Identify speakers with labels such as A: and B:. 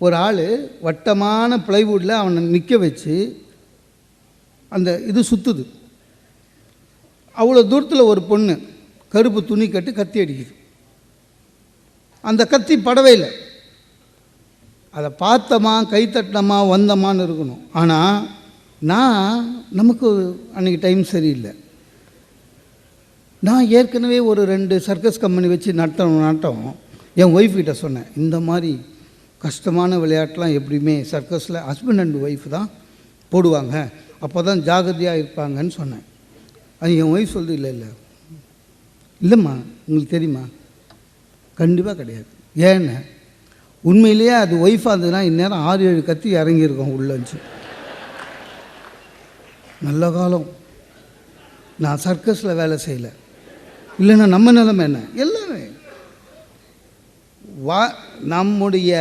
A: ஒரு ஆள் வட்டமான பிளைவுட்டில் அவனை நிற்க வச்சு அந்த இது சுற்றுது. அவ்வளோ தூரத்தில் ஒரு பொண்ணு கருப்பு துணி கட்டி கத்தி அடிக்குது. அந்த கத்தி படவே இல்லை. அதை பார்த்தோமா, கைத்தட்டினமா, வந்தமான்னு இருக்கணும். ஆனால் நமக்கு அன்றைக்கி டைம் சரியில்லை. நான் ஏற்கனவே ஒரு 2 சர்க்கஸ் கம்பெனி வச்சு நாட்டம் என் ஒய்ஃப்கிட்ட சொன்னேன், இந்த மாதிரி கஷ்டமான விளையாட்டுலாம் எப்படியுமே சர்க்கஸில் ஹஸ்பண்ட் அண்ட் ஒய்ஃப் தான் போடுவாங்க, அப்போ தான் ஜாகிரதையாக இருப்பாங்கன்னு சொன்னேன். அது என் ஒய்ஃப் சொல்லுது, இல்லைம்மா உங்களுக்கு தெரியுமா, கண்டிப்பாக கிடையாது. ஏன்னு உண்மையிலேயே அது ஒய்ஃபாக இருந்ததுன்னா இந்நேரம் 6-7 கத்தி இறங்கியிருக்கோம் உள்ளச்சு. நல்ல காலம் நான் சர்க்கஸில் வேலை செய்யலை, இல்லைன்னா நம்ம நிலைமை என்ன? எல்லாமே நம்முடைய